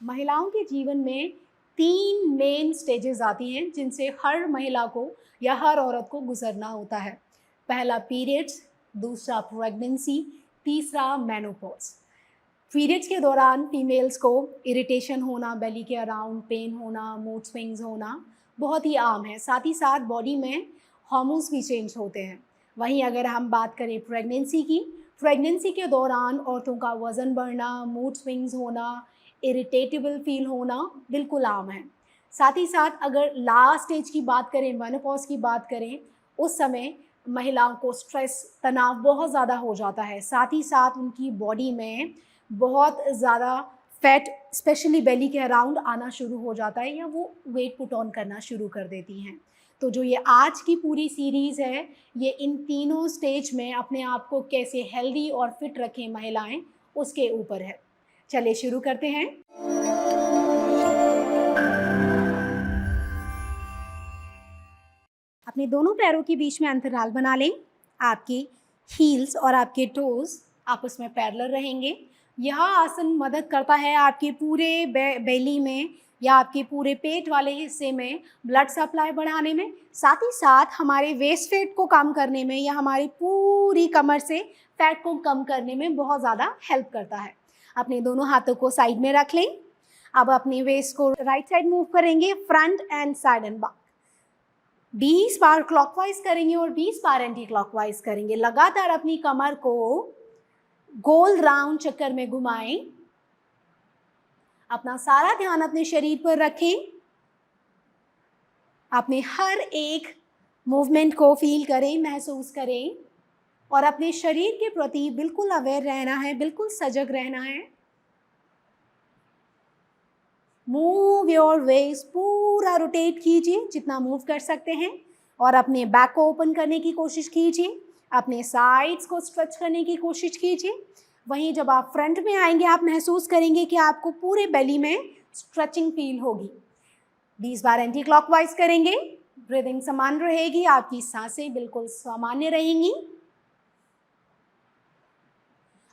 महिलाओं के जीवन में 3 मेन स्टेजेस आती हैं जिनसे हर महिला को या हर औरत को गुजरना होता है। पहला पीरियड्स, दूसरा प्रेगनेंसी, तीसरा मेनोपॉज। पीरियड्स के दौरान फीमेल्स को इरिटेशन होना, बेली के अराउंड पेन होना, मूड स्विंग्स होना बहुत ही आम है। साथ ही साथ बॉडी में हार्मोन्स भी चेंज होते हैं। वहीं अगर हम बात करें प्रेगनेंसी के दौरान औरतों का वज़न बढ़ना, मूड स्विंग्स होना, इरिटेटेबल फील होना बिल्कुल आम है। साथ ही साथ अगर लास्ट स्टेज की बात करें, मेनोपॉज की बात करें, उस समय महिलाओं को स्ट्रेस, तनाव बहुत ज़्यादा हो जाता है। साथ ही साथ उनकी बॉडी में बहुत ज़्यादा फैट, स्पेशली बेली के अराउंड आना शुरू हो जाता है या वो वेट पुट ऑन करना शुरू कर देती हैं। तो जो ये आज की पूरी सीरीज़ है, ये इन तीनों स्टेज में अपने आप को कैसे हेल्दी और फिट रखें महिलाएं, उसके ऊपर है। चलिए शुरू करते हैं। अपने दोनों पैरों के बीच में अंतराल बना लें। आपके हील्स और आपके टोज़ आपस में पैरेलल रहेंगे। यह आसन मदद करता है आपके पूरे बेली में या आपके पूरे पेट वाले हिस्से में ब्लड सप्लाई बढ़ाने में, साथ ही साथ हमारे वेस्ट फैट को कम करने में या हमारी पूरी कमर से फैट को कम करने में बहुत ज़्यादा हेल्प करता है। अपने दोनों हाथों को साइड में रख लें। अब अपने वेस्ट को राइट साइड मूव करेंगे, front end side and back. 20 bar clockwise करेंगे और 20 बार एंटी क्लॉकवाइज करेंगे। लगातार अपनी कमर को गोल राउंड चक्कर में घुमाएं। अपना सारा ध्यान अपने शरीर पर रखें। अपने हर एक मूवमेंट को फील करें, महसूस करें और अपने शरीर के प्रति बिल्कुल अवेयर रहना है, बिल्कुल सजग रहना है। मूव योर वेस्ट, पूरा रोटेट कीजिए जितना मूव कर सकते हैं और अपने बैक को ओपन करने की कोशिश कीजिए। अपने साइड्स को स्ट्रेच करने की कोशिश कीजिए। वहीं जब आप फ्रंट में आएंगे, आप महसूस करेंगे कि आपको पूरे बेली में स्ट्रेचिंग फील होगी। 20 बार एंटी क्लॉकवाइज करेंगे। ब्रीदिंग समान रहेगी, आपकी सांसें बिल्कुल सामान्य रहेंगी।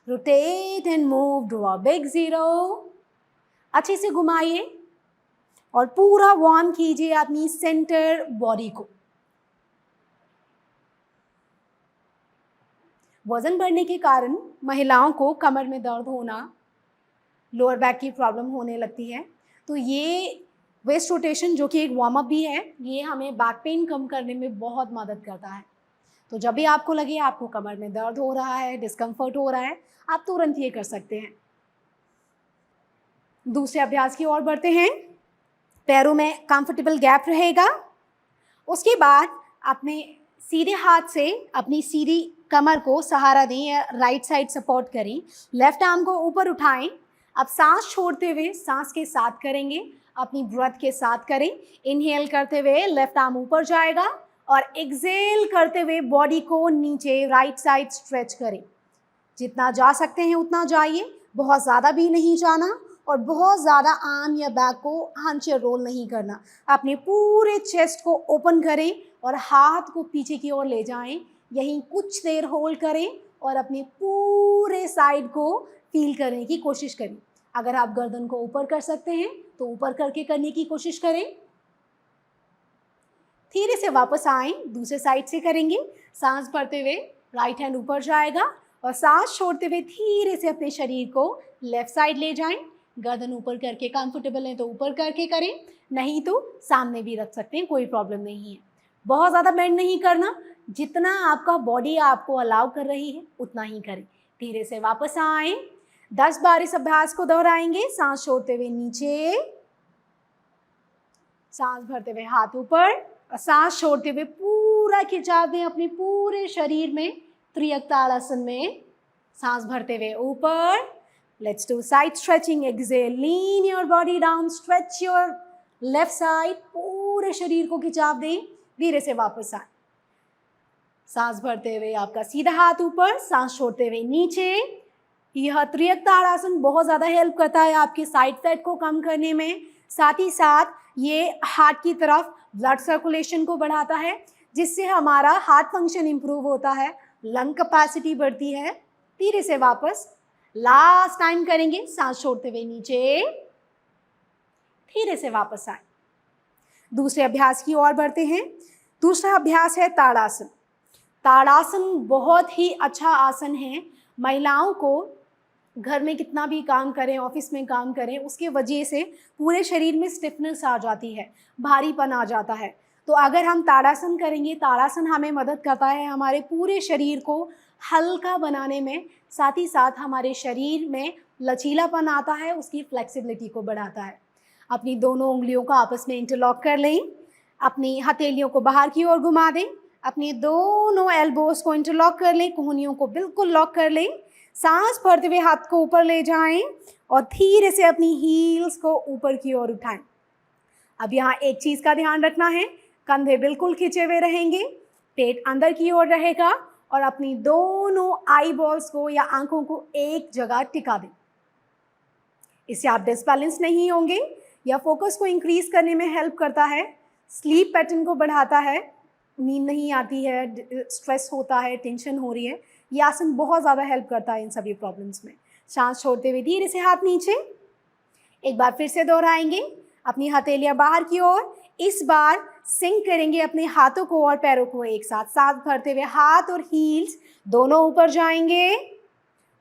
Rotate and move to a big zero. अच्छे से घुमाइए और पूरा वार्म कीजिए अपनी सेंटर बॉडी को। वजन बढ़ने के कारण महिलाओं को कमर में दर्द होना, लोअर बैक की प्रॉब्लम होने लगती है। तो ये वेस्ट रोटेशन, जो कि एक वार्म अप भी है, ये हमें बैक पेन कम करने में बहुत मदद करता है। तो जब भी आपको लगे आपको कमर में दर्द हो रहा है, डिस्कम्फर्ट हो रहा है, आप तुरंत ये कर सकते हैं। दूसरे अभ्यास की ओर बढ़ते हैं। पैरों में कंफर्टेबल गैप रहेगा। उसके बाद अपने सीधे हाथ से अपनी सीधी कमर को सहारा दें या राइट साइड सपोर्ट करें। लेफ्ट आर्म को ऊपर उठाएं। अब सांस छोड़ते हुए सांस के साथ करेंगे, अपनी ब्रेथ के साथ करें। इनहेल करते हुए लेफ्ट आर्म ऊपर जाएगा और एक्सहेल करते हुए बॉडी को नीचे राइट साइड स्ट्रेच करें। जितना जा सकते हैं उतना जाइए, बहुत ज़्यादा भी नहीं जाना और बहुत ज़्यादा आर्म या बैक को हंच रोल नहीं करना। अपने पूरे चेस्ट को ओपन करें और हाथ को पीछे की ओर ले जाएं। यहीं कुछ देर होल्ड करें और अपने पूरे साइड को फील करने की कोशिश करें। अगर आप गर्दन को ऊपर कर सकते हैं तो ऊपर करके करने की कोशिश करें। धीरे से वापस आएं, दूसरे साइड से करेंगे। सांस भरते हुए राइट हैंड ऊपर जाएगा और सांस छोड़ते हुए धीरे से अपने शरीर को लेफ्ट साइड ले जाएं। गर्दन ऊपर करके कंफर्टेबल है तो ऊपर करके करें, नहीं तो सामने भी रख सकते हैं, कोई प्रॉब्लम नहीं है। बहुत ज़्यादा बेंड नहीं करना, जितना आपका बॉडी आपको अलाउ कर रही है उतना ही करें। धीरे से वापस आएं। 10 बार इस अभ्यास को दोहराएंगे। सांस छोड़ते हुए नीचे, सांस भरते हुए हाथ ऊपर और सांस छोड़ते हुए पूरा खिंचाव दें अपने पूरे शरीर में त्रियक ताड़ासन में। सांस भरते हुए ऊपर। Let's do side stretching. Exhale, lean your body down, stretch your left side. पूरे शरीर को खिंचाव दें। धीरे से वापस आए। सांस भरते हुए आपका सीधा हाथ ऊपर, सांस छोड़ते हुए नीचे। यह त्रियक ताड़ासन बहुत ज़्यादा हेल्प करता है आपके साइड फैट को कम करने में। साथ ही साथ ये हार्ट की तरफ ब्लड सर्कुलेशन को बढ़ाता है, जिससे हमारा हार्ट फंक्शन इंप्रूव होता है, लंग कैपेसिटी बढ़ती है। धीरे से वापस लास्ट टाइम करेंगे। सांस छोड़ते हुए नीचे, धीरे से वापस आए। दूसरे अभ्यास की ओर बढ़ते हैं। दूसरा अभ्यास है ताड़ासन। ताड़ासन बहुत ही अच्छा आसन है। महिलाओं को घर में कितना भी काम करें, ऑफिस में काम करें, उसके वजह से पूरे शरीर में स्टिफनेस आ जाती है, भारीपन आ जाता है। तो अगर हम ताड़ासन करेंगे, ताड़ासन हमें मदद करता है हमारे पूरे शरीर को हल्का बनाने में, साथ ही साथ हमारे शरीर में लचीलापन आता है, उसकी फ्लेक्सिबिलिटी को बढ़ाता है। अपनी दोनों उंगलियों को आपस में इंटरलॉक कर लें, अपनी हथेलियों को बाहर की ओर घुमा दें, अपनी दोनों एल्बोज को इंटरलॉक कर लें, कोहनियों को बिल्कुल लॉक कर लें। सांस भरते हुए हाथ को ऊपर ले जाएं और धीरे से अपनी हील्स को ऊपर की ओर उठाएं। अब यहाँ एक चीज़ का ध्यान रखना है, कंधे बिल्कुल खिंचे हुए रहेंगे, पेट अंदर की ओर रहेगा और अपनी दोनों आई बॉल्स को या आंखों को एक जगह टिका दें। इससे आप डिसबैलेंस नहीं होंगे। यह फोकस को इंक्रीज करने में हेल्प करता है, स्लीप पैटर्न को बढ़ाता है, नींद नहीं आती है, स्ट्रेस होता है, टेंशन हो रही है, यह आसन बहुत ज़्यादा हेल्प करता है इन सभी प्रॉब्लम्स में। सांस छोड़ते हुए धीरे से हाथ नीचे, एक बार फिर से दोहराएंगे, अपनी हथेलियां बाहर की ओर। इस बार सिंक करेंगे अपने हाथों को और पैरों को एक साथ। सांस भरते हुए हाथ और हील्स दोनों ऊपर जाएंगे।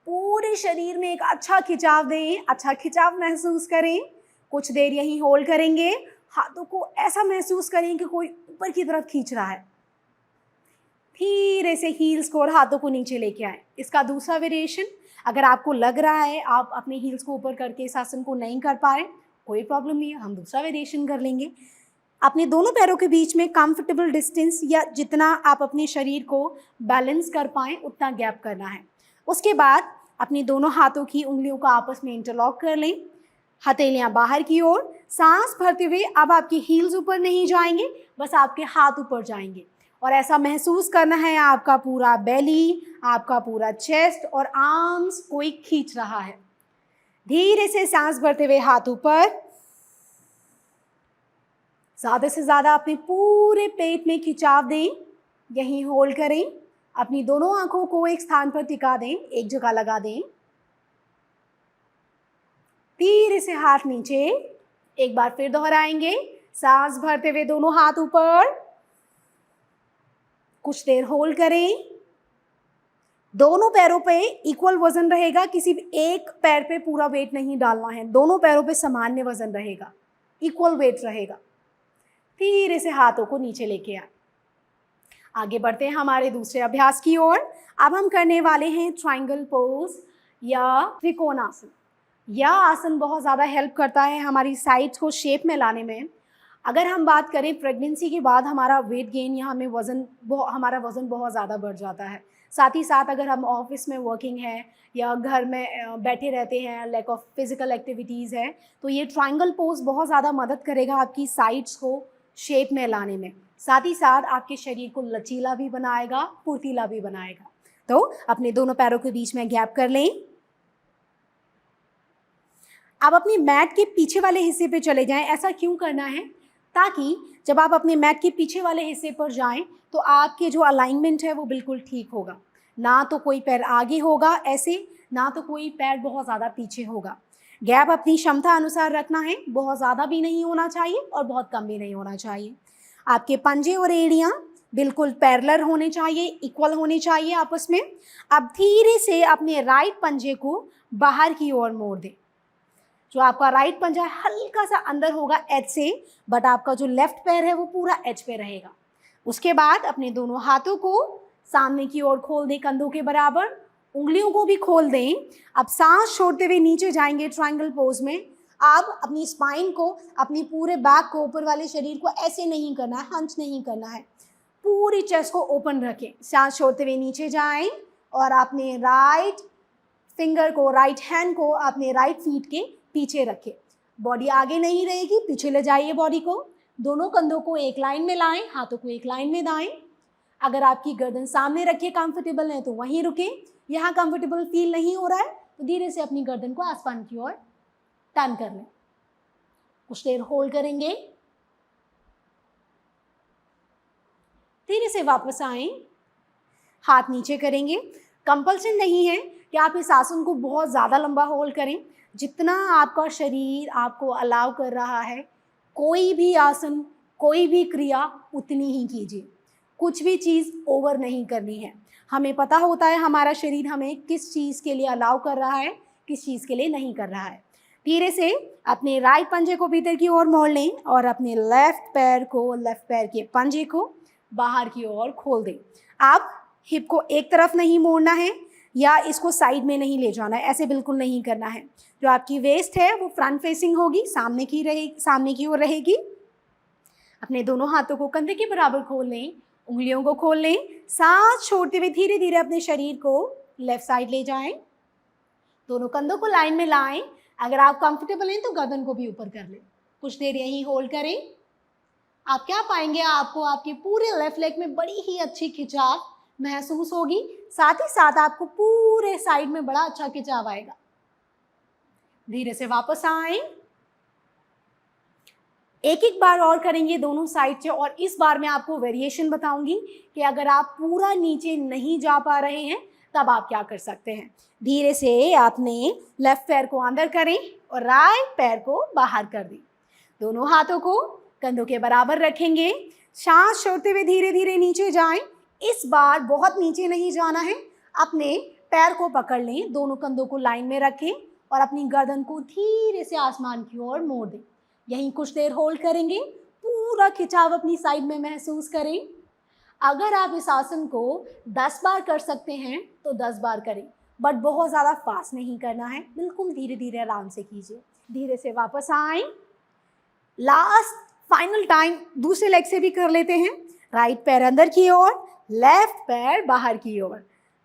पूरे शरीर में एक अच्छा खिंचाव दें, अच्छा खिंचाव महसूस करें। कुछ देर यहीं होल्ड करेंगे, हाथों को ऐसा महसूस करें कि कोई ऊपर की तरफ खींच रहा है। धीरे से हील्स को और हाथों को नीचे लेके आए। इसका दूसरा वेरिएशन, अगर आपको लग रहा है आप अपने हील्स को ऊपर करके इस आसन को नहीं कर पा रहे, कोई प्रॉब्लम नहीं है, हम दूसरा वेरिएशन कर लेंगे। अपने दोनों पैरों के बीच में कंफर्टेबल डिस्टेंस या जितना आप अपने शरीर को बैलेंस कर पाएँ उतना गैप करना है। उसके बाद अपनी दोनों हाथों की उंगलियों को आपस में इंटरलॉक कर लें, हथेलियां बाहर की ओर। सांस भरते हुए अब आपकी हील्स ऊपर नहीं जाएंगे, बस आपके हाथ ऊपर जाएंगे और ऐसा महसूस करना है आपका पूरा बेली, आपका पूरा चेस्ट और आर्म्स कोई खींच रहा है। धीरे से सांस भरते हुए हाथ ऊपर, ज़्यादा से ज़्यादा अपने पूरे पेट में खिंचाव दें, यहीं होल्ड करें। अपनी दोनों आंखों को एक स्थान पर टिका दें, एक जगह लगा दें। धीरे से हाथ नीचे, एक बार फिर दोहराएंगे। सांस भरते हुए दोनों हाथ ऊपर, कुछ देर होल्ड करें। दोनों पैरों पे इक्वल वजन रहेगा, किसी भी एक पैर पे पूरा वेट नहीं डालना है, दोनों पैरों पे सामान्य वजन रहेगा, इक्वल वेट रहेगा। धीरे से हाथों को नीचे लेके आए। आगे बढ़ते हैं हमारे दूसरे अभ्यास की ओर। अब हम करने वाले हैं ट्रायंगल पोज या त्रिकोणासन। यह आसन बहुत ज़्यादा हेल्प करता है हमारी साइड्स को शेप में लाने में। अगर हम बात करें प्रेगनेंसी के बाद हमारा वेट गेन या हमारा वज़न बहुत ज़्यादा बढ़ जाता है। साथ ही साथ अगर हम ऑफिस में वर्किंग है या घर में बैठे रहते हैं, लैक ऑफ फिजिकल एक्टिविटीज़ है, तो ये ट्रायंगल पोज बहुत ज़्यादा मदद करेगा आपकी साइड्स को शेप में लाने में। साथ ही साथ आपके शरीर को लचीला भी बनाएगा, फुर्तीला भी बनाएगा। तो अपने दोनों पैरों के बीच में गैप कर लें। आप अपनी मैट के पीछे वाले हिस्से पे चले जाएं। ऐसा क्यों करना है? ताकि जब आप अपने मैट के पीछे वाले हिस्से पर जाएं तो आपके जो अलाइनमेंट है वो बिल्कुल ठीक होगा। ना तो कोई पैर आगे होगा ऐसे, ना तो कोई पैर बहुत ज़्यादा पीछे होगा। गैप अपनी क्षमता अनुसार रखना है, बहुत ज़्यादा भी नहीं होना चाहिए और बहुत कम भी नहीं होना चाहिए। आपके पंजे और एड़ियाँ बिल्कुल पैरेलल होने चाहिए, इक्वल होने चाहिए आपस में। अब धीरे से अपने राइट पंजे को बाहर की ओर मोड़ दें। जो आपका राइट पंजा हल्का सा अंदर होगा एज से, बट आपका जो लेफ्ट पैर है वो पूरा एज पे रहेगा। उसके बाद अपने दोनों हाथों को सामने की ओर खोल दें, कंधों के बराबर, उंगलियों को भी खोल दें। अब सांस छोड़ते हुए नीचे जाएंगे ट्रायंगल पोज में। आप अपनी स्पाइन को, अपनी पूरे बैक को, ऊपर वाले शरीर को ऐसे नहीं करना है, हंच नहीं करना है, पूरी चेस्ट को ओपन रखें। सांस छोड़ते हुए नीचे जाएं और अपने राइट फिंगर को, राइट हैंड को अपने राइट फीट के पीछे रखें। बॉडी आगे नहीं रहेगी, पीछे ले जाइए बॉडी को। दोनों कंधों को एक लाइन में लाएं, हाथों को एक लाइन में दाएं। अगर आपकी गर्दन सामने रखिए, कंफर्टेबल है तो वहीं रुकें। यहाँ कंफर्टेबल फील नहीं हो रहा है तो धीरे से अपनी गर्दन को आसमान की ओर टर्न कर लें। कुछ देर होल्ड करेंगे, धीरे से वापस आएं, हाथ नीचे करेंगे। कंपल्सन नहीं है कि आप इस आसन को बहुत ज़्यादा लंबा होल्ड करें। जितना आपका शरीर आपको अलाउ कर रहा है, कोई भी आसन, कोई भी क्रिया उतनी ही कीजिए। कुछ भी चीज़ ओवर नहीं करनी है। हमें पता होता है हमारा शरीर हमें किस चीज़ के लिए अलाउ कर रहा है, किस चीज़ के लिए नहीं कर रहा है। धीरे से अपने राइट पंजे को भीतर की ओर मोड़ लें और अपने लेफ्ट पैर के पंजे को बाहर की ओर खोल दें। आप हिप को एक तरफ नहीं मोड़ना है या इसको साइड में नहीं ले जाना है, ऐसे बिल्कुल नहीं करना है। जो आपकी वेस्ट है वो फ्रंट फेसिंग होगी, सामने की ओर रहेगी। अपने दोनों हाथों को कंधे के बराबर खोल लें, उंगलियों को खोल लें, सांस छोड़ते हुए धीरे धीरे अपने शरीर को लेफ्ट साइड ले जाएं। दोनों कंधों को लाइन में लाएं। अगर आप कंफर्टेबल हैं तो गर्दन को भी ऊपर कर लें। कुछ देर यहीं होल्ड करें। आप क्या पाएंगे, आपको आपके पूरे लेफ्ट लेग में बड़ी ही अच्छी खिंचाव महसूस होगी। साथ ही साथ आपको पूरे साइड में बड़ा अच्छा खिंचाव आएगा। धीरे से वापस आएं। एक एक बार और करेंगे दोनों साइड से, और इस बार मैं आपको वेरिएशन बताऊंगी कि अगर आप पूरा नीचे नहीं जा पा रहे हैं तब आप क्या कर सकते हैं। धीरे से आपने लेफ्ट पैर को अंदर करें और राइट पैर को बाहर कर दें। दोनों हाथों को कंधों के बराबर रखेंगे। सांस छोड़ते हुए धीरे धीरे नीचे जाएं। इस बार बहुत नीचे नहीं जाना है। अपने पैर को पकड़ लें, दोनों कंधों को लाइन में रखें और अपनी गर्दन को धीरे से आसमान की ओर मोड़ दें। यहीं कुछ देर होल्ड करेंगे। पूरा खिंचाव अपनी साइड में महसूस करें। अगर आप इस आसन को 10 बार कर सकते हैं तो 10 बार करें, बट बहुत ज़्यादा फास्ट नहीं करना है, बिल्कुल धीरे धीरे आराम से कीजिए। धीरे से वापस आएं। लास्ट फाइनल टाइम दूसरे लेग से भी कर लेते हैं। राइट पैर अंदर की ओर, लेफ्ट पैर बाहर की ओर।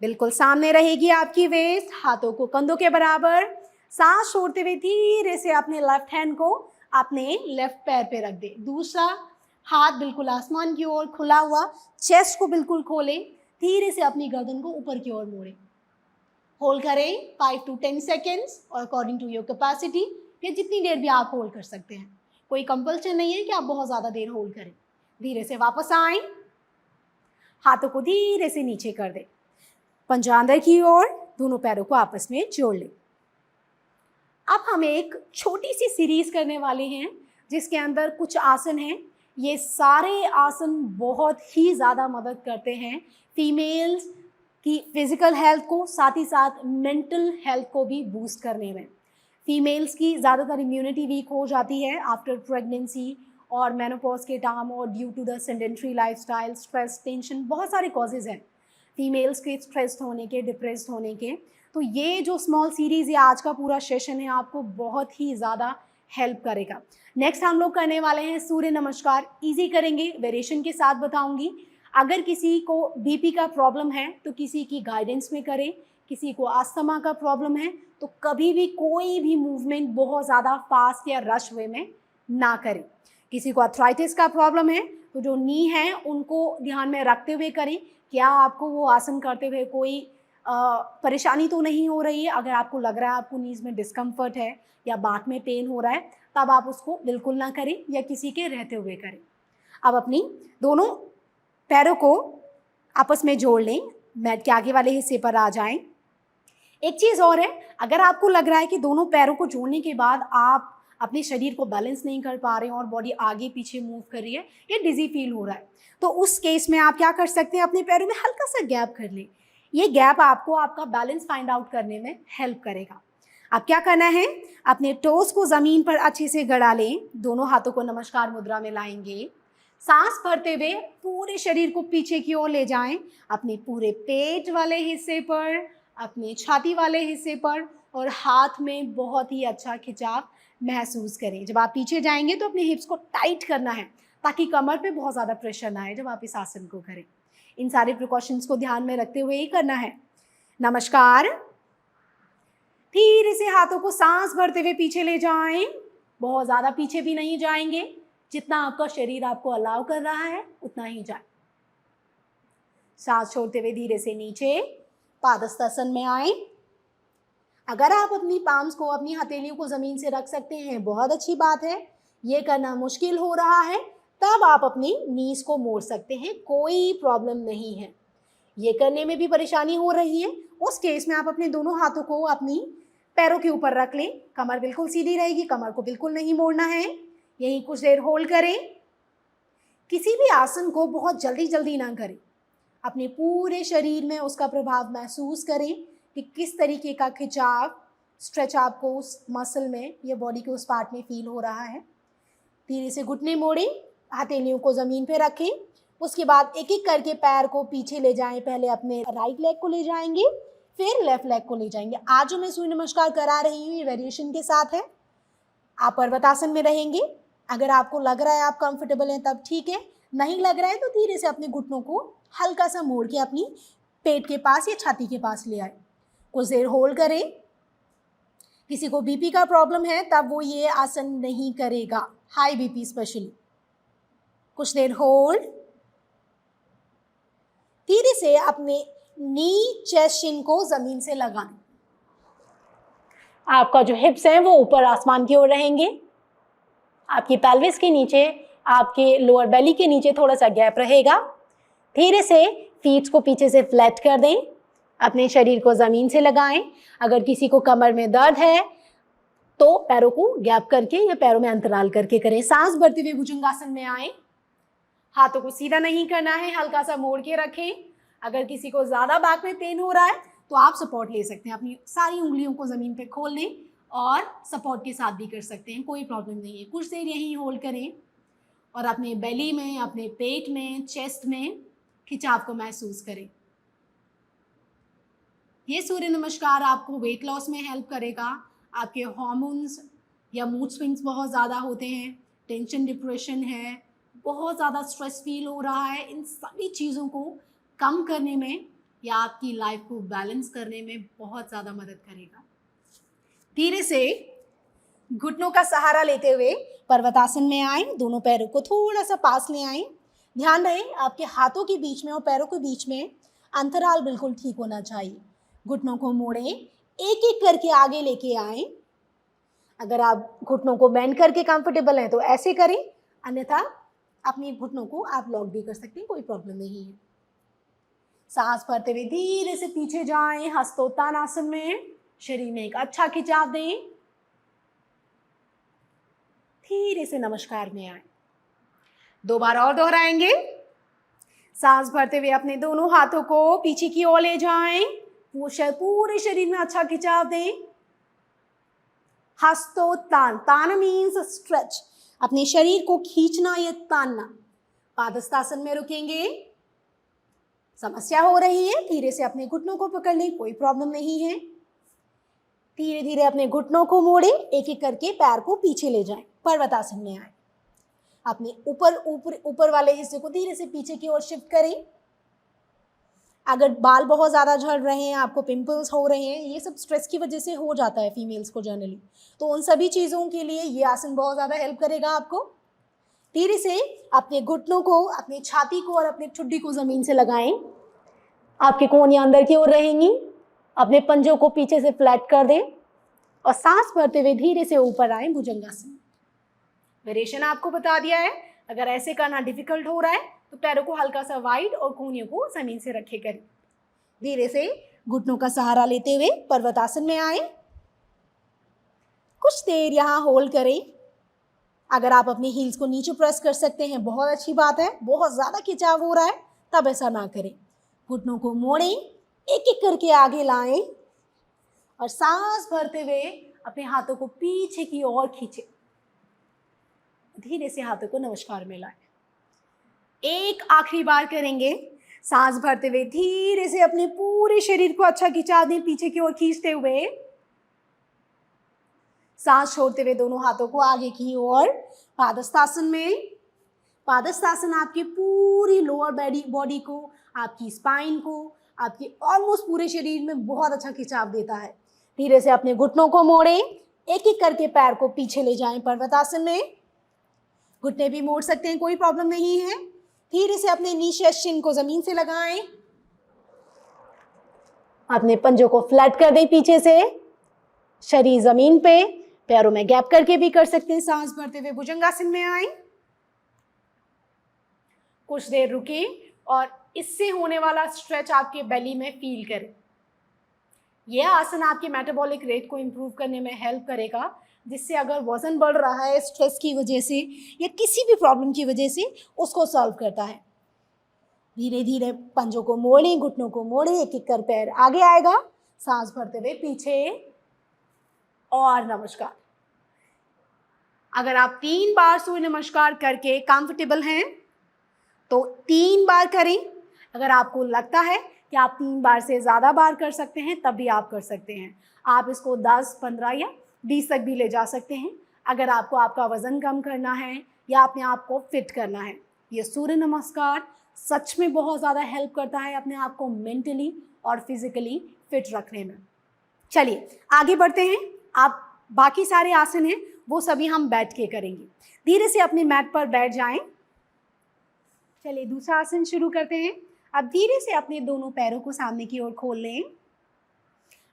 बिल्कुल सामने रहेगी आपकी वेस्ट, हाथों को कंधों के बराबर। सांस छोड़ते हुए धीरे से अपने लेफ्ट हैंड को अपने लेफ्ट पैर पे रख दें। दूसरा हाथ बिल्कुल आसमान की ओर खुला हुआ, चेस्ट को बिल्कुल खोलें। धीरे से अपनी गर्दन को ऊपर की ओर मोड़ें। होल्ड करें 5 to 10 सेकेंड्स और अकॉर्डिंग टू योर कैपेसिटी, या जितनी देर भी आप होल्ड कर सकते हैं। कोई कंपल्सन नहीं है कि आप बहुत ज़्यादा देर होल्ड करें। धीरे से वापस आएं। हाथों को धीरे से नीचे कर दें। पंजा अंदर की ओर, दोनों पैरों को आपस में जोड़ लें। अब हम एक छोटी सी सीरीज करने वाले हैं जिसके अंदर कुछ आसन हैं। ये सारे आसन बहुत ही ज़्यादा मदद करते हैं फीमेल्स की फिजिकल हेल्थ को, साथ ही साथ मेंटल हेल्थ को भी बूस्ट करने में। फीमेल्स की ज़्यादातर इम्यूनिटी वीक हो जाती है आफ्टर प्रेगनेंसी और मेनोपॉज के टाइम, और due to the sedentary lifestyle, stress, tension, बहुत सारे कॉजेज़ हैं फीमेल्स के स्ट्रेस्ड होने के, डिप्रेस्ड होने के। तो ये जो स्मॉल सीरीज़ या आज का पूरा सेशन है आपको बहुत ही ज़्यादा हेल्प करेगा। नेक्स्ट हम लोग करने वाले हैं सूर्य नमस्कार। इजी करेंगे, वेरिएशन के साथ बताऊंगी। अगर किसी को बीपी का प्रॉब्लम है तो किसी की गाइडेंस में करें, किसी को अस्थमा का प्रॉब्लम है तो कभी भी कोई भी मूवमेंट बहुत ज़्यादा फास्ट या रश वे में ना करें। किसी को अर्थराइटिस का प्रॉब्लम है तो जो नी है उनको ध्यान में रखते हुए करें। क्या आपको वो आसन करते हुए कोई परेशानी तो नहीं हो रही है? अगर आपको लग रहा है आपको नीज में डिस्कम्फर्ट है या बात में पेन हो रहा है, तब आप उसको बिल्कुल ना करें या किसी के रहते हुए करें। अब अपनी दोनों पैरों को आपस में जोड़ लें, मैट के आगे वाले हिस्से पर आ जाएं। एक चीज़ और है, अगर आपको लग रहा है कि दोनों पैरों को जोड़ने के बाद आप अपने शरीर को बैलेंस नहीं कर पा रहे हैं और बॉडी आगे पीछे मूव कर रही है या डिजी फील हो रहा है, तो उस केस में आप क्या कर सकते हैं, अपने पैरों में हल्का सा गैप कर लें। ये गैप आपको आपका बैलेंस फाइंड आउट करने में हेल्प करेगा। अब क्या करना है, अपने टोस को ज़मीन पर अच्छे से गड़ा लें। दोनों हाथों को नमस्कार मुद्रा में लाएंगे। सांस भरते हुए पूरे शरीर को पीछे की ओर ले जाएं, अपने पूरे पेट वाले हिस्से पर, अपने छाती वाले हिस्से पर, और हाथ में बहुत ही अच्छा खिंचाव महसूस करें। जब आप पीछे जाएंगे तो अपने हिप्स को टाइट करना है ताकि कमर पे बहुत ज़्यादा प्रेशर ना आए जब आप इस आसन को करें। इन सारे प्रिकॉशंस को ध्यान में रखते हुए ही करना है। नमस्कार। धीरे से हाथों को सांस भरते हुए पीछे ले जाएं। बहुत ज़्यादा पीछे भी नहीं जाएंगे, जितना आपका शरीर आपको अलाउ कर रहा है उतना ही जाए। सांस छोड़ते हुए धीरे से नीचे पादहस्तासन में आए। अगर आप अपनी पाम्स को, अपनी हथेलियों को ज़मीन से रख सकते हैं, बहुत अच्छी बात है। ये करना मुश्किल हो रहा है तब आप अपनी नीज को मोड़ सकते हैं, कोई प्रॉब्लम नहीं है। ये करने में भी परेशानी हो रही है, उस केस में आप अपने दोनों हाथों को अपनी पैरों के ऊपर रख लें, कमर बिल्कुल सीधी रहेगी, कमर को बिल्कुल नहीं मोड़ना है। यहीं कुछ देर होल्ड करें। किसी भी आसन को बहुत जल्दी जल्दी ना करें, अपने पूरे शरीर में उसका प्रभाव महसूस करें कि किस तरीके का खिंचाव, स्ट्रेच आपको उस मसल में या बॉडी के उस पार्ट में फील हो रहा है। धीरे से घुटने मोड़ें, हथेलियों को ज़मीन पे रखें। उसके बाद एक एक करके पैर को पीछे ले जाएं। पहले अपने राइट लेग को ले जाएंगे, फिर लेफ्ट लेग को ले जाएंगे। आज जो मैं सूर्य नमस्कार करा रही हूँ ये वेरिएशन के साथ है। आप पर्वतासन में रहेंगे। अगर आपको लग रहा है आप कंफर्टेबल हैं तब ठीक है, नहीं लग रहा है तो धीरे से अपने घुटनों को हल्का सा मोड़ के अपनी पेट के पास या छाती के पास ले आए। कुछ देर होल्ड करें। किसी को बीपी का प्रॉब्लम है तब वो ये आसन नहीं करेगा, हाई बीपी स्पेशली। कुछ देर होल्ड। धीरे से अपने नी, चेस्ट, शिन को जमीन से लगाएं। आपका जो हिप्स हैं वो ऊपर आसमान की ओर रहेंगे। आपकी पेल्विस के नीचे, आपके लोअर बेली के नीचे थोड़ा सा गैप रहेगा। धीरे से फीट्स को पीछे से फ्लैट कर दें। अपने शरीर को ज़मीन से लगाएं। अगर किसी को कमर में दर्द है तो पैरों को गैप करके या पैरों में अंतराल करके करें। सांस भरते हुए भुजंगासन में आएं। हाथों को सीधा नहीं करना है, हल्का सा मोड़ के रखें। अगर किसी को ज़्यादा बैक में पेन हो रहा है तो आप सपोर्ट ले सकते हैं। अपनी सारी उंगलियों को ज़मीन पे खोल लें और सपोर्ट के साथ भी कर सकते हैं, कोई प्रॉब्लम नहीं है। कुछ देर यहीं होल्ड करें और अपने बेली में, अपने पेट में, चेस्ट में खिंचाव को महसूस करें। ये सूर्य नमस्कार आपको वेट लॉस में हेल्प करेगा। आपके हार्मोन्स या मूड स्विंग्स बहुत ज़्यादा होते हैं, टेंशन, डिप्रेशन है, बहुत ज़्यादा स्ट्रेस फील हो रहा है, इन सभी चीज़ों को कम करने में या आपकी लाइफ को बैलेंस करने में बहुत ज़्यादा मदद करेगा। धीरे से घुटनों का सहारा लेते हुए पर्वतासन में आए। दोनों पैरों को थोड़ा सा पास ले आए। ध्यान रहे आपके हाथों के बीच में और पैरों के बीच में अंतराल बिल्कुल ठीक होना चाहिए। घुटनों को मोड़ें, एक एक करके आगे लेके आए। अगर आप घुटनों को बेंड करके कंफर्टेबल हैं तो ऐसे करें, अन्यथा अपनी घुटनों को आप लॉक भी कर सकते हैं, कोई प्रॉब्लम नहीं है। सांस भरते हुए धीरे से पीछे जाएं। हस्तोत्तानासन में शरीर में एक अच्छा खिंचाव दें। धीरे से नमस्कार में आए। 2 बार और दोहराएंगे। सांस भरते हुए अपने दोनों हाथों को पीछे की ओर ले जाएं। पूरे शरीर में अच्छा खिंचाव दें। हस्तोत्तान, तान मीन्स स्ट्रेच, अपने शरीर को खींचना या तानना। पादस्तासन में रुकेंगे। समस्या हो रही है, धीरे से अपने घुटनों को पकड़ लें, कोई प्रॉब्लम नहीं है। धीरे धीरे अपने घुटनों को मोड़ें, एक एक करके पैर को पीछे ले जाएं। पर्वतासन में आए। अपने ऊपर वाले हिस्से को धीरे से पीछे की ओर शिफ्ट करें। अगर बाल बहुत ज़्यादा झड़ रहे हैं, आपको पिंपल्स हो रहे हैं, ये सब स्ट्रेस की वजह से हो जाता है फीमेल्स को जनरली, तो उन सभी चीज़ों के लिए ये आसन बहुत ज़्यादा हेल्प करेगा आपको। धीरे से अपने घुटनों को, अपनी छाती को और अपने ठुड्डी को ज़मीन से लगाएं। आपकी कोहनियाँ अंदर की ओर रहेंगी। अपने पंजों को पीछे से फ्लैट कर दें और सांस भरते हुए धीरे से ऊपर आए भुजंगासन। वेरिएशन आपको बता दिया है। अगर ऐसे करना डिफिकल्ट हो रहा है तो पैरों को हल्का सा वाइड और कोहनियों को जमीन से रखे करें। धीरे से घुटनों का सहारा लेते हुए पर्वतासन में आए। कुछ देर यहाँ होल्ड करें। अगर आप अपनी हील्स को नीचे प्रेस कर सकते हैं बहुत अच्छी बात है। बहुत ज़्यादा खिंचाव हो रहा है तब ऐसा ना करें। घुटनों को मोड़ें, एक एक करके आगे लाएं और सांस भरते हुए अपने हाथों को पीछे की ओर खींचें। धीरे से हाथों को नमस्कार में लाएं। एक आखिरी बार करेंगे। सांस भरते हुए धीरे से अपने पूरे शरीर को अच्छा खिंचा दें, पीछे की ओर खींचते हुए। सांस छोड़ते हुए दोनों हाथों को आगे की ओर पादस्तासन में। पादस्तासन आपकी पूरी लोअर बॉडी को, आपकी स्पाइन को, आपके ऑलमोस्ट पूरे शरीर में बहुत अच्छा खिंचाव देता है। धीरे से अपने घुटनों को मोड़ें, एक एक करके पैर को पीछे ले जाएं पर्वतासन में। घुटने भी मोड़ सकते हैं, कोई प्रॉब्लम नहीं है। धीरे से अपने नी, चेस्ट, शिन को जमीन से लगाएं। अपने पंजों को फ्लैट कर दें पीछे से, शरीर जमीन पे, पैरों में गैप करके भी कर सकते हैं। सांस भरते हुए भुजंगासन में आए। कुछ देर रुकें और इससे होने वाला स्ट्रेच आपके बेली में फील करें। ये आसन आपके मेटाबॉलिक रेट को इम्प्रूव करने में हेल्प करेगा, जिससे अगर वज़न बढ़ रहा है स्ट्रेस की वजह से या किसी भी प्रॉब्लम की वजह से, उसको सॉल्व करता है। धीरे धीरे पंजों को मोड़ें, घुटनों को मोड़ें, एक एक कर पैर आगे आएगा, सांस भरते हुए पीछे और नमस्कार। अगर आप 3 बार सूर्य नमस्कार करके कंफर्टेबल हैं तो 3 बार करें। अगर आपको लगता है कि आप 3 बार से ज़्यादा बार कर सकते हैं तब भी आप कर सकते हैं। आप इसको 10, 15 या 20 तक भी ले जा सकते हैं अगर आपको आपका वज़न कम करना है या अपने आप को फिट करना है। ये सूर्य नमस्कार सच में बहुत ज़्यादा हेल्प करता है अपने आप को मेंटली और फिजिकली फिट रखने में। चलिए आगे बढ़ते हैं। आप बाकी सारे आसन हैं वो सभी हम बैठ के करेंगे। धीरे से अपने मैट पर बैठ जाएं। चलिए दूसरा आसन शुरू करते हैं। अब धीरे से अपने दोनों पैरों को सामने की ओर खोल लें।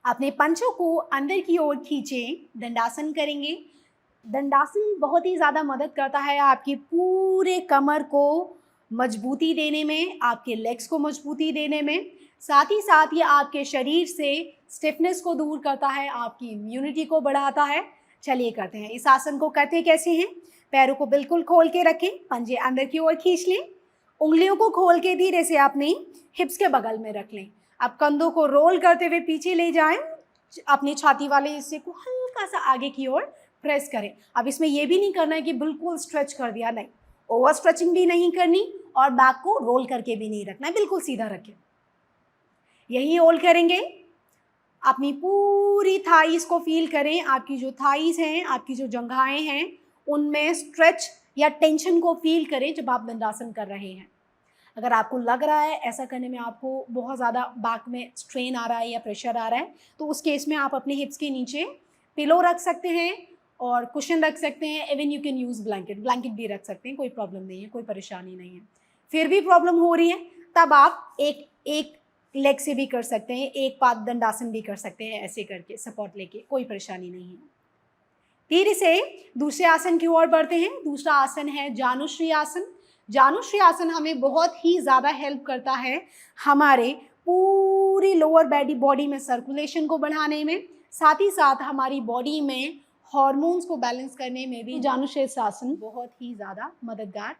अपने पंचों को अंदर की ओर खींचें, दंडासन करेंगे। दंडासन बहुत ही ज़्यादा मदद करता है आपकी पूरे कमर को मजबूती देने में, आपके लेग्स को मजबूती देने में, साथ ही साथ ये आपके शरीर से स्टिफनेस को दूर करता है, आपकी इम्यूनिटी को बढ़ाता है। चलिए करते हैं। इस आसन को करते कैसे हैं? पैरों को बिल्कुल खोल के रखें, पंजे अंदर की ओर खींच लें, उंगलियों को खोल के धीरे से अपने हिप्स के बगल में रख लें। अब कंधों को रोल करते हुए पीछे ले जाएं, अपनी छाती वाले हिस्से को हल्का सा आगे की ओर प्रेस करें। अब इसमें यह भी नहीं करना है कि बिल्कुल स्ट्रेच कर दिया, नहीं, ओवर स्ट्रेचिंग भी नहीं करनी और बैक को रोल करके भी नहीं रखना है, बिल्कुल सीधा रखें। यही होल्ड करेंगे। अपनी पूरी थाइस को फील करें। आपकी जो थाइस हैं, आपकी जो जंघाएं हैं, उनमें स्ट्रेच या टेंशन को फील करें जब आप दंडासन कर रहे हैं। अगर आपको लग रहा है ऐसा करने में आपको बहुत ज़्यादा बैक में स्ट्रेन आ रहा है या प्रेशर आ रहा है, तो उस केस में आप अपने हिप्स के नीचे पिलो रख सकते हैं और कुशन रख सकते हैं। Even you can use blanket भी रख सकते हैं, कोई प्रॉब्लम नहीं है, कोई परेशानी नहीं है। फिर भी प्रॉब्लम हो रही है तब आप एक लेग से भी कर सकते हैं, एक पाद दंडासन भी कर सकते हैं, ऐसे करके सपोर्ट लेके, कोई परेशानी नहीं है। धीरे से दूसरे आसन की ओर बढ़ते हैं। दूसरा आसन है जानुश्री आसन। जानुश्री आसन हमें बहुत ही ज़्यादा हेल्प करता है हमारे पूरी लोअर बॉडी में सर्कुलेशन को बढ़ाने में, साथ ही साथ हमारी बॉडी में हॉर्मोन्स को बैलेंस करने में भी जानुश्री आसन बहुत ही ज़्यादा मददगार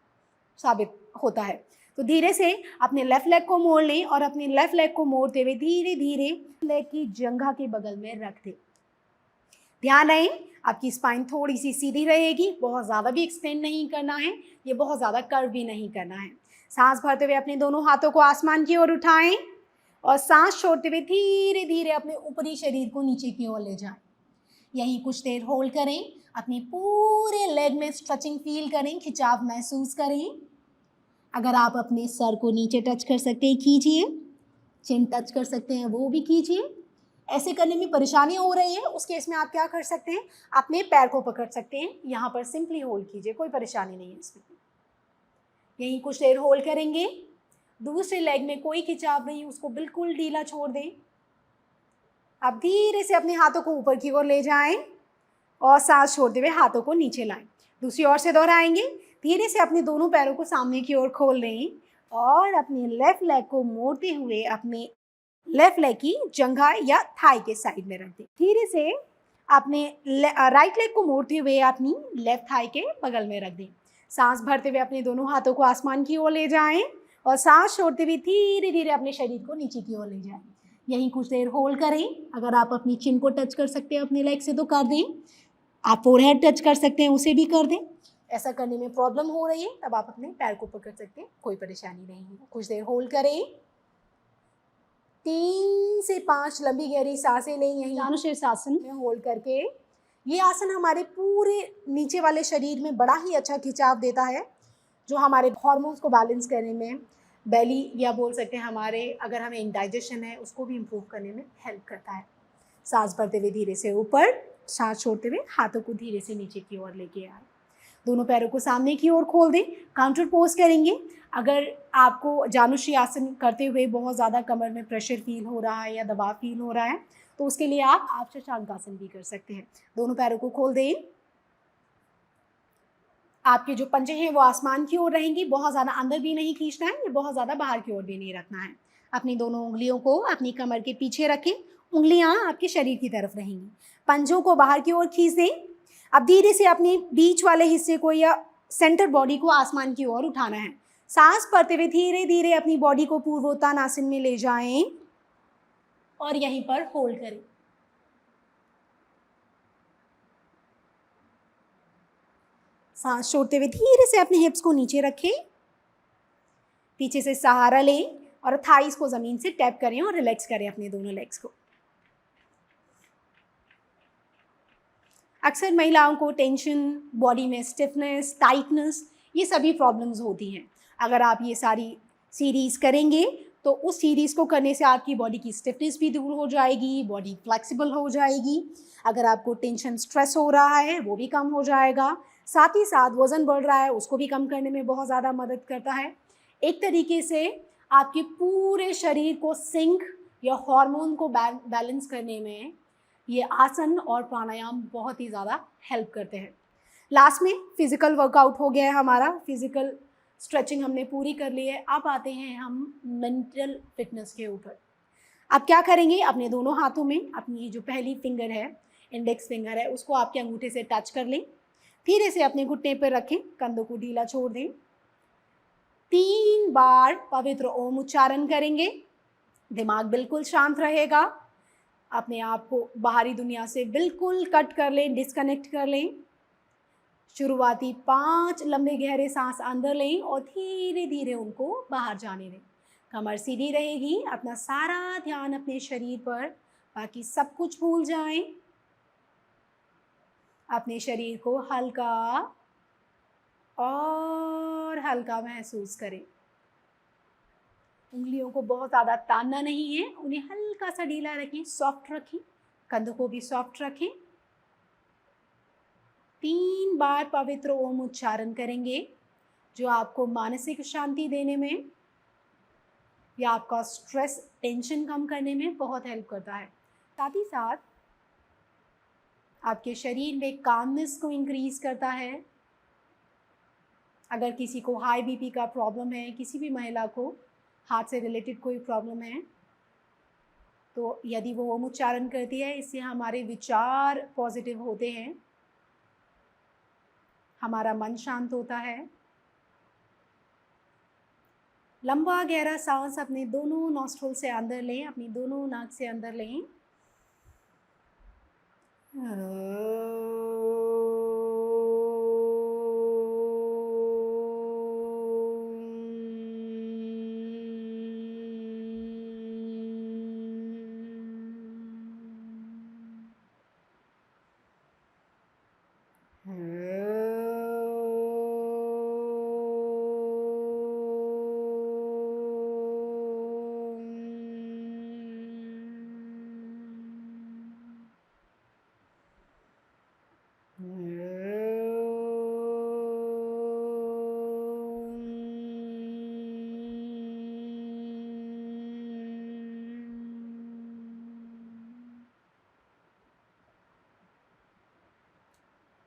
साबित होता है। तो धीरे से अपने लेफ्ट लेग को मोड़ लें और अपने लेफ्ट लेग को मोड़ते हुए धीरे धीरे लेग की जंघा के बगल में रख दें। ध्यान रहे आपकी स्पाइन थोड़ी सी सीधी रहेगी, बहुत ज़्यादा भी एक्सटेंड नहीं करना है, ये बहुत ज़्यादा कर्व भी नहीं करना है। सांस भरते हुए अपने दोनों हाथों को आसमान की ओर उठाएं और सांस छोड़ते हुए धीरे धीरे अपने ऊपरी शरीर को नीचे की ओर ले जाएं। यहीं कुछ देर होल्ड करें। अपनी पूरे लेग में स्ट्रेचिंग फील करें, खिंचाव महसूस करें। अगर आप अपने सर को नीचे टच कर सकते हैं कीजिए, चिन टच कर सकते हैं वो भी कीजिए। ऐसे करने में परेशानी हो रही है उस केस में आप क्या कर सकते हैं, अपने पैर को पकड़ सकते हैं, यहाँ पर सिंपली होल्ड कीजिए, कोई परेशानी नहीं है इसमें। यहीं कुछ देर होल्ड करेंगे। दूसरे लेग में कोई खिंचाव नहीं, उसको बिल्कुल ढीला छोड़ दें। अब धीरे से अपने हाथों को ऊपर की ओर ले जाएं और सांस छोड़ते हुए हाथों को नीचे लाएं। दूसरी ओर से दोहराएंगे। धीरे से अपने दोनों पैरों को सामने की ओर खोल लें और अपने लेफ्ट लेग को मोड़ते हुए अपने लेफ्ट लेग की जंघा या थाई के साइड में रख दें। धीरे से अपने राइट लेग को मोड़ते हुए अपनी लेफ्ट थाई के बगल में रख दें। सांस भरते हुए अपने दोनों हाथों को आसमान की ओर ले जाएं और सांस छोड़ते हुए धीरे धीरे अपने शरीर को नीचे की ओर ले जाएं। यहीं कुछ देर होल्ड करें। अगर आप अपनी चिन को टच कर सकते हैं अपने लेग से तो कर दें, आप फोरहेड टच कर सकते हैं उसे भी कर दें। ऐसा करने में प्रॉब्लम हो रही है तब आप अपने पैर को पकड़ सकते हैं, कोई परेशानी नहीं है। कुछ देर होल्ड करें। 3 से 5 लंबी गहरी सांसें लें यहीं जानुशीर्षासन में होल्ड करके। ये आसन हमारे पूरे नीचे वाले शरीर में बड़ा ही अच्छा खिंचाव देता है, जो हमारे हार्मोन्स को बैलेंस करने में, बेली या बोल सकते हैं हमारे अगर हमें इंडाइजेशन है उसको भी इम्प्रूव करने में हेल्प करता है। सांस भरते हुए धीरे से ऊपर, सांस छोड़ते हुए हाथों को धीरे से नीचे की ओर लेके आए। दोनों पैरों को सामने की ओर खोल दें। काउंटर पोज करेंगे। अगर आपको जानुश्री आसन करते हुए बहुत ज़्यादा कमर में प्रेशर फील हो रहा है या दबाव फील हो रहा है तो उसके लिए आप शशांक आसन भी कर सकते हैं। दोनों पैरों को खोल दें। आपके जो पंजे हैं वो आसमान की ओर रहेंगी, बहुत ज़्यादा अंदर भी नहीं खींचना है, ये बहुत ज़्यादा बाहर की ओर भी नहीं रखना है। अपनी दोनों उंगलियों को अपनी कमर के पीछे रखें, उंगलियां आपके शरीर की तरफ रहेंगी। पंजों को बाहर की ओर खींच दें। अब धीरे से अपने बीच वाले हिस्से को या सेंटर बॉडी को आसमान की ओर उठाना है। सांस भरते हुए धीरे धीरे अपनी बॉडी को पूर्वोत्तानासन में ले जाएं और यहीं पर होल्ड करें। सांस छोड़ते हुए धीरे से अपने हिप्स को नीचे रखें, पीछे से सहारा लें और थाइस को जमीन से टैप करें और रिलैक्स करें अपने दोनों लेग्स को। अक्सर महिलाओं को टेंशन, बॉडी में स्टिफनेस, टाइटनेस, ये सभी प्रॉब्लम्स होती हैं। अगर आप ये सारी सीरीज़ करेंगे तो उस सीरीज़ को करने से आपकी बॉडी की स्टिफनेस भी दूर हो जाएगी, बॉडी फ्लेक्सिबल हो जाएगी। अगर आपको टेंशन, स्ट्रेस हो रहा है वो भी कम हो जाएगा। साथ ही साथ वज़न बढ़ रहा है उसको भी कम करने में बहुत ज़्यादा मदद करता है। एक तरीके से आपके पूरे शरीर को सिंक या हार्मोन को बैलेंस करने में ये आसन और प्राणायाम बहुत ही ज़्यादा हेल्प करते हैं। लास्ट में फिज़िकल वर्कआउट हो गया है हमारा, फिज़िकल स्ट्रेचिंग हमने पूरी कर ली है। अब आते हैं हम मेंटल फिटनेस के ऊपर। अब क्या करेंगे, अपने दोनों हाथों में अपनी जो पहली फिंगर है, इंडेक्स फिंगर है, उसको आपके अंगूठे से टच कर लें। धीरे से अपने घुटने पर रखें, कंधों को ढीला छोड़ दें। 3 बार पवित्र ओम उच्चारण करेंगे। दिमाग बिल्कुल शांत रहेगा। अपने आप को बाहरी दुनिया से बिल्कुल कट कर लें, डिस्कनेक्ट कर लें। शुरुआती 5 लंबे गहरे सांस अंदर लें और धीरे धीरे उनको बाहर जाने दें। कमर सीधी रहेगी, अपना सारा ध्यान अपने शरीर पर, बाकी सब कुछ भूल जाएं। अपने शरीर को हल्का और हल्का महसूस करें। उंगलियों को बहुत ज़्यादा तानना नहीं है, उन्हें हल्का सा ढीला रखें, सॉफ्ट रखें। कंधों को भी सॉफ्ट रखें। 3 बार पवित्र ओम उच्चारण करेंगे, जो आपको मानसिक शांति देने में या आपका स्ट्रेस, टेंशन कम करने में बहुत हेल्प करता है। साथ ही साथ आपके शरीर में कामनेस को इंक्रीज करता है। अगर किसी को हाई बीपी का प्रॉब्लम है, किसी भी महिला को हार्ट से रिलेटेड कोई प्रॉब्लम है, तो यदि वो ओम उच्चारण करती है, इससे हमारे विचार पॉजिटिव होते हैं, हमारा मन शांत होता है। लंबा गहरा सांस अपने दोनों नॉस्ट्रिल से अंदर लें, अपनी दोनों नाक से अंदर लें।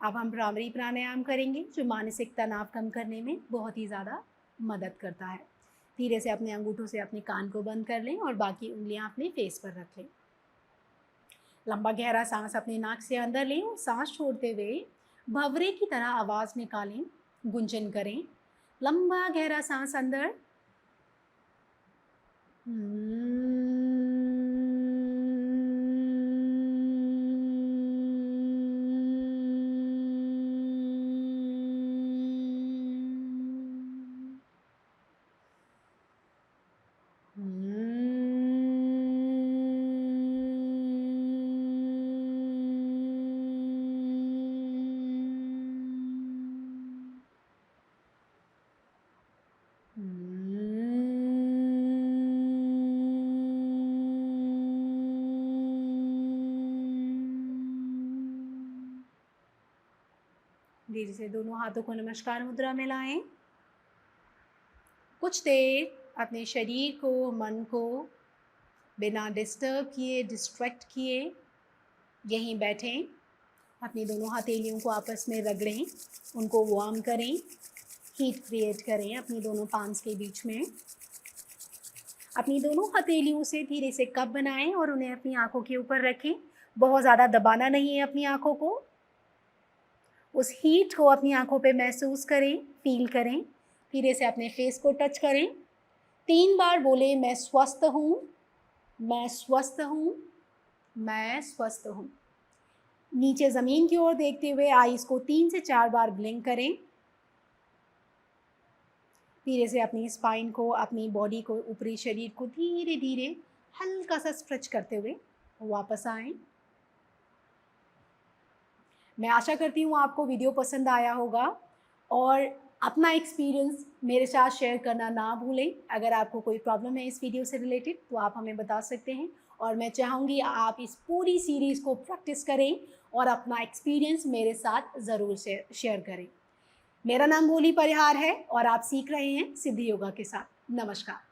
अब हम भ्रामरी प्राणायाम करेंगे, जो मानसिक तनाव कम करने में बहुत ही ज़्यादा मदद करता है। धीरे से अपने अंगूठों से अपने कान को बंद कर लें और बाकी उंगलियां अपने फेस पर रख लें। लंबा गहरा सांस अपने नाक से अंदर लें और सांस छोड़ते हुए भंवरे की तरह आवाज़ निकालें, गुंजन करें। लंबा गहरा सांस अंदर, धीरे से दोनों हाथों को नमस्कार मुद्रा में लाएं। कुछ देर अपने शरीर को, मन को बिना डिस्टर्ब किए, डिस्ट्रैक्ट किए यहीं बैठें। अपनी दोनों हथेलियों को आपस में रगड़ें, उनको वार्म करें, हीट क्रिएट करें अपनी दोनों पाम्स के बीच में। अपनी दोनों हथेलियों से धीरे से कप बनाएं और उन्हें अपनी आंखों के ऊपर रखें। बहुत ज़्यादा दबाना नहीं है अपनी आंखों को। उस हीट को अपनी आंखों पे महसूस करें, फील करें। धीरे से अपने फेस को टच करें। 3 बार बोलें, मैं स्वस्थ हूँ, मैं स्वस्थ हूँ, मैं स्वस्थ हूँ। नीचे ज़मीन की ओर देखते हुए आईज को 3 से 4 बार ब्लिंक करें। धीरे से अपनी स्पाइन को, अपनी बॉडी को, ऊपरी शरीर को धीरे धीरे हल्का सा स्ट्रेच करते हुए वापस आएं। मैं आशा करती हूँ आपको वीडियो पसंद आया होगा और अपना एक्सपीरियंस मेरे साथ शेयर करना ना भूलें। अगर आपको कोई प्रॉब्लम है इस वीडियो से रिलेटेड तो आप हमें बता सकते हैं और मैं चाहूँगी आप इस पूरी सीरीज़ को प्रैक्टिस करें और अपना एक्सपीरियंस मेरे साथ ज़रूर शेयर करें। मेरा नाम भोली परिहार है और आप सीख रहे हैं सिद्धि योगा के साथ। नमस्कार।